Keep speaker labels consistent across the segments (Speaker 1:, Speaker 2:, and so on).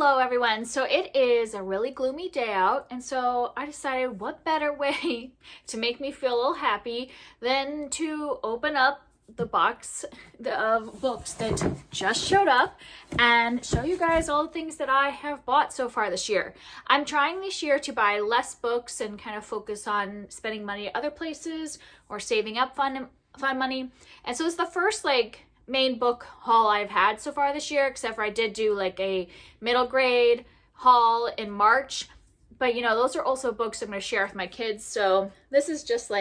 Speaker 1: Hello everyone. So it is a really gloomy day out, and so I decided what better way to make me feel a little happy than to open up the box of books that just showed up and show you guys all the things that I have bought so far this year. I'm trying this year to buy less books and kind of focus on spending money at other places or saving up fun money. And so it's the first main book haul I've had so far this year, except for I did do a middle grade haul in March. But those are also books I'm going to share with my kids. So this is just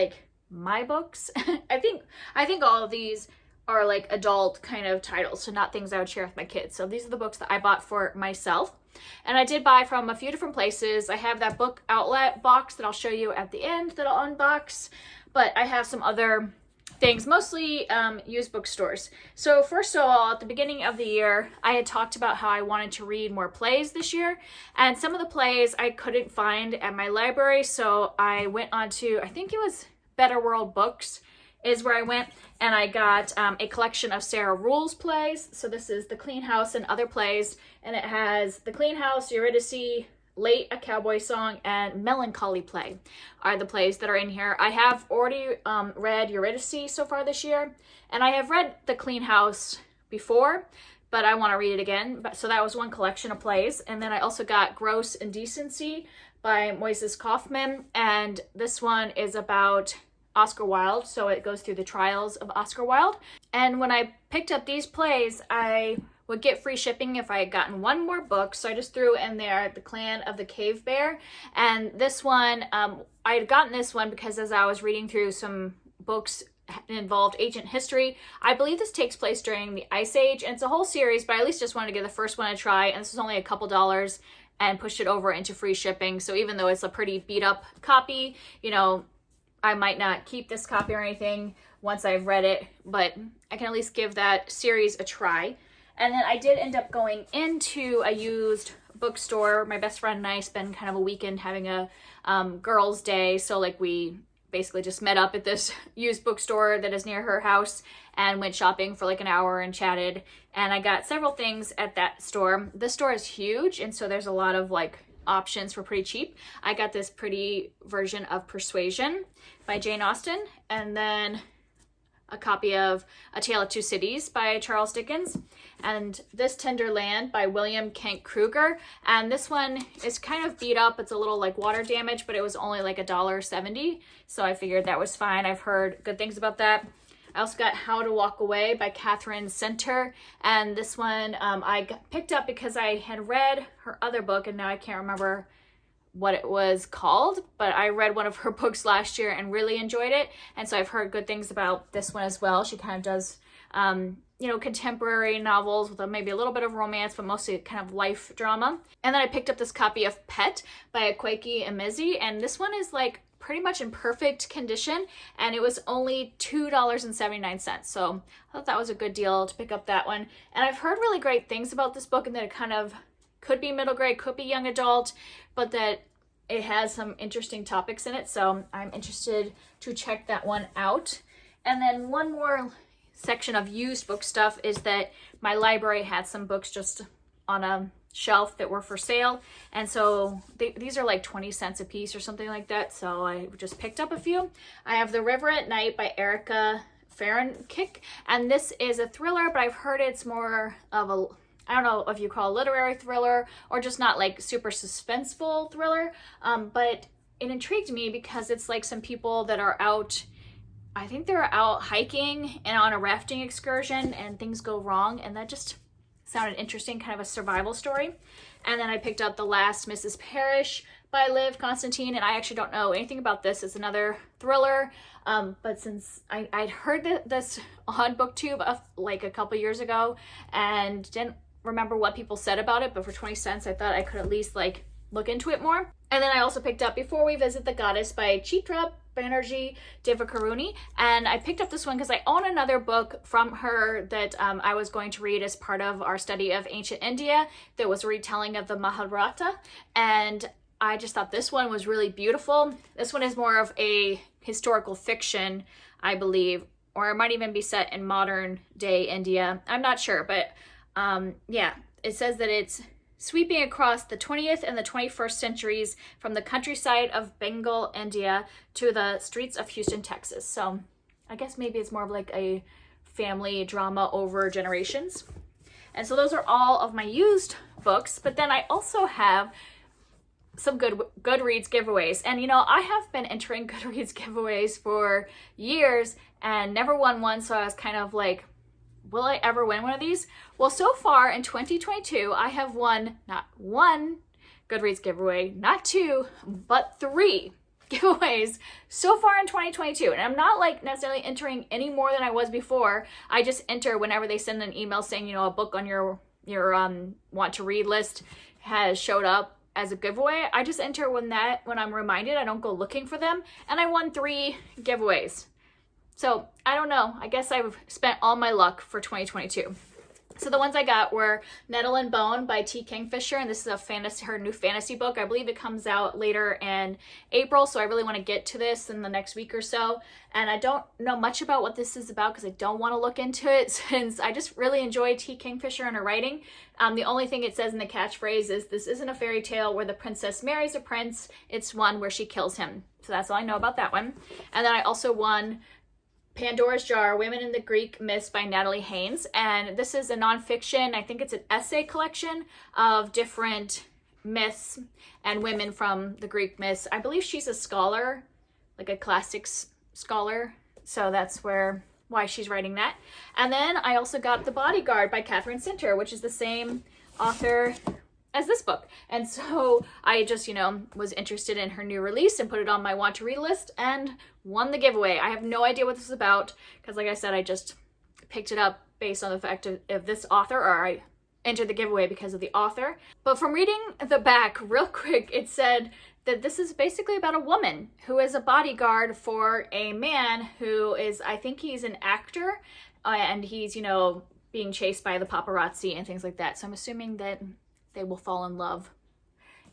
Speaker 1: my books. I think all of these are adult kind of titles, so not things I would share with my kids. So these are the books that I bought for myself. And I did buy from a few different places. I have that book outlet box that I'll show you at the end that I'll unbox. But I have some other things, mostly used bookstores. So first of all, at the beginning of the year, I had talked about how I wanted to read more plays this year, and some of the plays I couldn't find at my library, so I went on to, I think it was Better World Books is where I went, and I got a collection of Sarah Ruhl's plays. So this is The Clean House and Other Plays, and it has The Clean House, Eurydice, Late, A Cowboy Song, and Melancholy Play are the plays that are in here. I have already read Eurydice so far this year, and I have read The Clean House before, but I want to read it again. So that was one collection of plays. And then I also got Gross Indecency by Moises Kaufman, and this one is about Oscar Wilde, so it goes through the trials of Oscar Wilde. And when I picked up these plays, I would get free shipping if I had gotten one more book. So I just threw in there The Clan of the Cave Bear. And this one, I had gotten this one because as I was reading through some books that involved ancient history, I believe this takes place during the Ice Age. And it's a whole series, but I at least just wanted to give the first one a try. And this was only a couple dollars and pushed it over into free shipping. So even though it's a pretty beat up copy, I might not keep this copy or anything once I've read it, but I can at least give that series a try. And then I did end up going into a used bookstore. My best friend and I spent kind of a weekend having a girls' day. So we basically just met up at this used bookstore that is near her house and went shopping for an hour and chatted. And I got several things at that store. This store is huge, and so there's a lot of options for pretty cheap. I got this pretty version of Persuasion by Jane Austen, and then a copy of A Tale of Two Cities by Charles Dickens, and This Tender Land by William Kent Kruger. And this one is kind of beat up. It's a little water damage, but it was only $1.70, so I figured that was fine. I've heard good things about that. I also got How to Walk Away by Katherine Center, and this one I picked up because I had read her other book, and now I can't remember what it was called, but I read one of her books last year and really enjoyed it, and so I've heard good things about this one as well. She kind of does contemporary novels with maybe a little bit of romance, but mostly kind of life drama. And then I picked up this copy of Pet by Akwaeke Emezi, and this one is pretty much in perfect condition, and it was only $2.79. So I thought that was a good deal to pick up that one. And I've heard really great things about this book, and that it kind of could be middle grade, could be young adult, but that it has some interesting topics in it. So I'm interested to check that one out. And then one more section of used book stuff is that my library had some books just on a shelf that were for sale, and so these are 20 cents a piece or something like that, so I just picked up a few. I have The River at Night by Erica Fahrenkik, and this is a thriller, but I've heard it's more of a, I don't know if you call it a literary thriller or just not super suspenseful thriller, but it intrigued me because it's some people that are out, I think they're out hiking and on a rafting excursion and things go wrong, and that just sounded interesting, kind of a survival story. And then I picked up The Last Mrs. Parrish by Constantine, and I actually don't know anything about this. It's another thriller, but since I'd heard this on BookTube a couple years ago and didn't remember what people said about it, but for 20 cents I thought I could at least look into it more. And then I also picked up Before We Visit the Goddess by Chitra Banerjee Divakaruni, and I picked up this one because I own another book from her that I was going to read as part of our study of ancient India that was a retelling of the Mahabharata, and I just thought this one was really beautiful. This one is more of a historical fiction, I believe, or it might even be set in modern day India. I'm not sure, but yeah, it says that it's sweeping across the 20th and the 21st centuries from the countryside of Bengal, India to the streets of Houston, Texas. So I guess maybe it's more of like a family drama over generations. And so those are all of my used books, but then I also have some Goodreads giveaways. And I have been entering Goodreads giveaways for years and never won one, so I was kind of like, will I ever win one of these? Well, so far in 2022, I have won not one Goodreads giveaway, not two, but 3 giveaways so far in 2022. And I'm not like necessarily entering any more than I was before. I just enter whenever they send an email saying, a book on your want to read list has showed up as a giveaway. I just enter when I'm reminded. I don't go looking for them. And I won 3 giveaways. So I don't know. I guess I've spent all my luck for 2022. So the ones I got were Nettle and Bone by T. Kingfisher, and this is her new fantasy book. I believe it comes out later in April, so I really want to get to this in the next week or so. And I don't know much about what this is about because I don't want to look into it, since I just really enjoy T. Kingfisher and her writing. The only thing it says in the catchphrase is, "This isn't a fairy tale where the princess marries a prince, it's one where she kills him." So that's all I know about that one. And then I also won Pandora's Jar, Women in the Greek Myths by Natalie Haynes. And this is a nonfiction, I think it's an essay collection of different myths and women from the Greek myths. I believe she's a scholar, like a classics scholar. So that's why she's writing that. And then I also got The Bodyguard by Katherine, which is the same author as this book. And so I just, was interested in her new release and put it on my want to read list and won the giveaway. I have no idea what this is about because, like I said, I just picked it up based on the fact of this author, or I entered the giveaway because of the author. But from reading the back real quick, it said that this is basically about a woman who is a bodyguard for a man who is, I think he's an actor, and he's, being chased by the paparazzi and things like that. So I'm assuming that they will fall in love,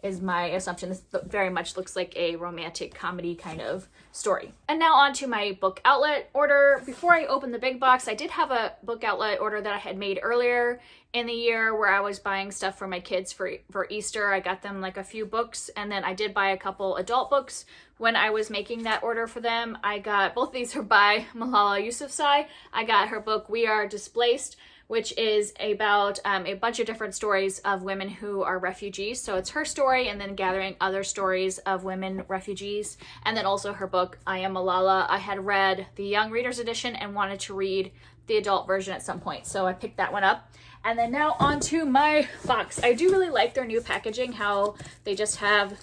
Speaker 1: is my assumption. This very much looks like a romantic comedy kind of story. And now on to my book outlet order. Before I open the big box, I did have a book outlet order that I had made earlier in the year where I was buying stuff for my kids for Easter. I got them like a few books, and then I did buy a couple adult books when I was making that order for them. I got, both of these are by Malala Yousafzai. I got her book, We Are Displaced, which is about a bunch of different stories of women who are refugees. So it's her story and then gathering other stories of women refugees. And then also her book, I Am Malala. I had read the Young Readers Edition and wanted to read the adult version at some point. So I picked that one up. And then now onto my box. I do really like their new packaging, how they just have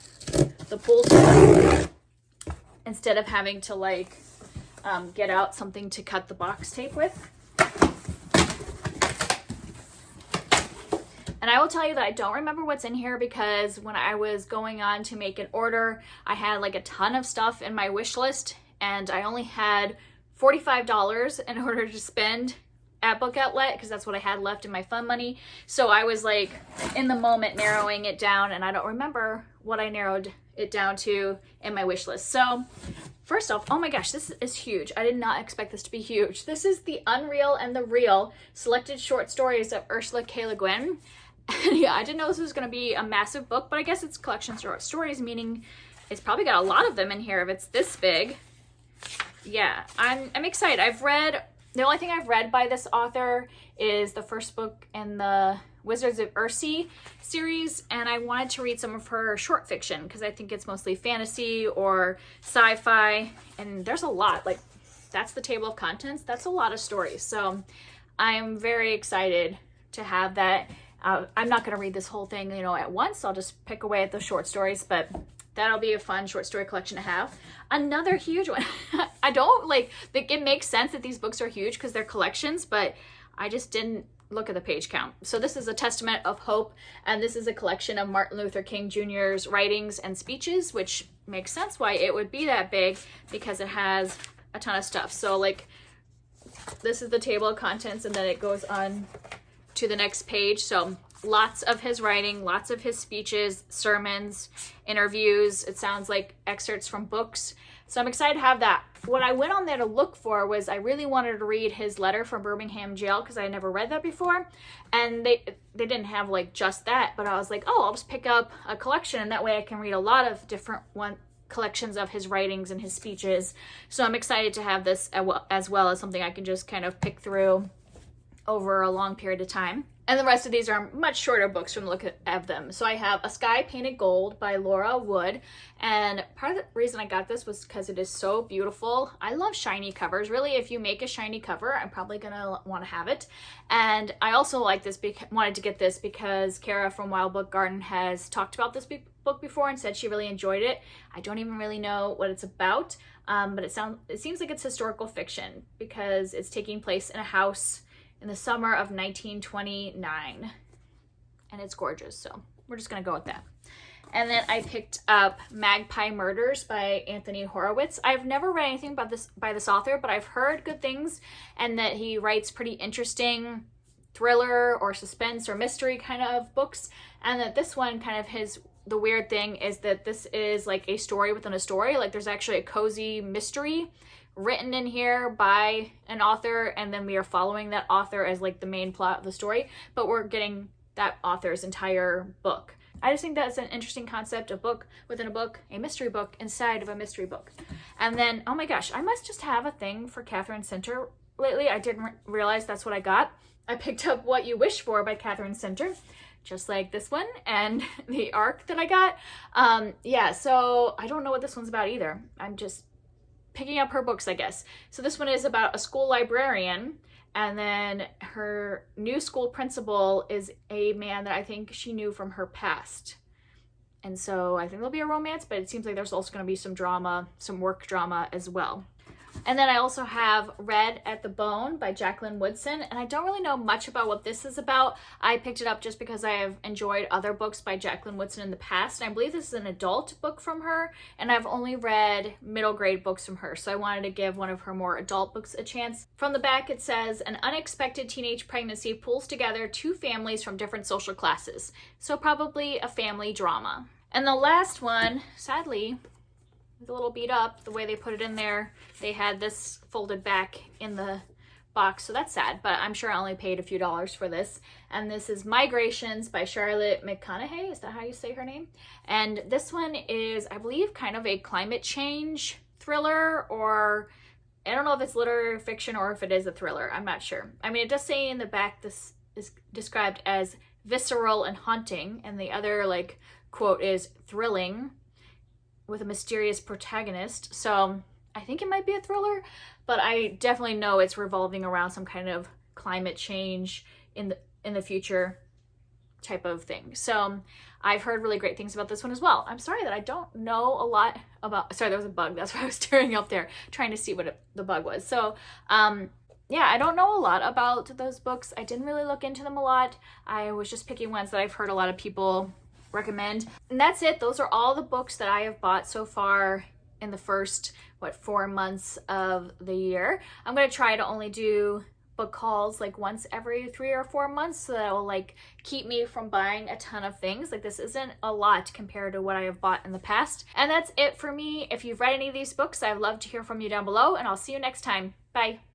Speaker 1: the pull tab instead of having to get out something to cut the box tape with. And I will tell you that I don't remember what's in here because when I was going on to make an order, I had like a ton of stuff in my wish list and I only had $45 in order to spend at Book Outlet because that's what I had left in my fun money. So I was like in the moment narrowing it down, and I don't remember what I narrowed it down to in my wish list. So first off, oh my gosh, this is huge. I did not expect this to be huge. This is The Unreal and the Real, Selected Short Stories of Ursula K. Le Guin. And yeah, I didn't know this was going to be a massive book, but I guess it's a collection of short stories, meaning it's probably got a lot of them in here if it's this big. Yeah, I'm excited. The only thing I've read by this author is the first book in the Wizards of Earthsea series, and I wanted to read some of her short fiction because I think it's mostly fantasy or sci-fi, and there's a lot. Like, that's the table of contents. That's a lot of stories. So I'm very excited to have that. I'm not going to read this whole thing, at once. I'll just pick away at the short stories, but that'll be a fun short story collection to have. Another huge one. I don't think it makes sense that these books are huge because they're collections, but I just didn't look at the page count. So this is A Testament of Hope, and this is a collection of Martin Luther King Jr.'s writings and speeches, which makes sense why it would be that big because it has a ton of stuff. So this is the table of contents, and then it goes on to the next page. So lots of his writing, lots of his speeches, sermons, interviews. It sounds like excerpts from books. So I'm excited to have that. What I went on there to look for was I really wanted to read his letter from Birmingham jail because I had never read that before. And they didn't have like just that, but I was like, oh, I'll just pick up a collection and that way I can read a lot of different collections of his writings and his speeches. So I'm excited to have this as well as something I can just kind of pick through over a long period of time. And the rest of these are much shorter books from the look of them. So I have A Sky Painted Gold by Laura Wood. And part of the reason I got this was because it is so beautiful. I love shiny covers. Really, if you make a shiny cover, I'm probably going to want to have it. And I also like this, wanted to get this because Kara from Wild Book Garden has talked about this book before and said she really enjoyed it. I don't even really know what it's about, but it seems like it's historical fiction because it's taking place in a house in the summer of 1929, and it's gorgeous, so we're just gonna go with that. And then I picked up Magpie Murders by Anthony Horowitz. I've never read anything about this by this author, but I've heard good things and that he writes pretty interesting thriller or suspense or mystery kind of books, and that this one kind of the weird thing is that this is like a story within a story. Like there's actually a cozy mystery written in here by an author, and then we are following that author as like the main plot of the story, but we're getting that author's entire book. I just think that's an interesting concept, a book within a book, a mystery book inside of a mystery book. And then, oh my gosh, I must just have a thing for Katherine Center lately. I didn't realize that's what I got. I picked up What You Wish For by Katherine Center, just like this one and the ARC that I got. Yeah, so I don't know what this one's about either. I'm just picking up her books, I guess. So this one is about a school librarian, and then her new school principal is a man that I think she knew from her past. And so I think there'll be a romance, but it seems like there's also going to be some drama, some work drama as well. And then I also have Red at the Bone by Jacqueline Woodson, and I don't really know much about what this is about. I picked it up just because I have enjoyed other books by Jacqueline Woodson in the past, and I believe this is an adult book from her, and I've only read middle grade books from her, so I wanted to give one of her more adult books a chance. From the back it says, an unexpected teenage pregnancy pulls together two families from different social classes, so probably a family drama. And the last one, sadly, it's a little beat up the way they put it in there. They had this folded back in the box, so that's sad, but I'm sure I only paid a few dollars for this. And this is Migrations by Charlotte Mcconaughey. Is that how you say her name? And this one is, I believe, kind of a climate change thriller, or I don't know if it's literary fiction or if it is a thriller. I'm not sure. I mean, it does say in the back this is described as visceral and haunting, and the other like quote is thrilling with a mysterious protagonist. So I think it might be a thriller, but I definitely know it's revolving around some kind of climate change in the future type of thing. So I've heard really great things about this one as well. I'm sorry that I don't know a lot about, sorry, there was a bug. That's why I was staring up there trying to see what the bug was. So yeah, I don't know a lot about those books. I didn't really look into them a lot. I was just picking ones that I've heard a lot of people recommend. And that's it. Those are all the books that I have bought so far in the first, 4 months of the year. I'm going to try to only do book hauls like once every 3 or 4 months, so that will like keep me from buying a ton of things. Like this isn't a lot compared to what I have bought in the past. And that's it for me. If you've read any of these books, I'd love to hear from you down below, and I'll see you next time. Bye.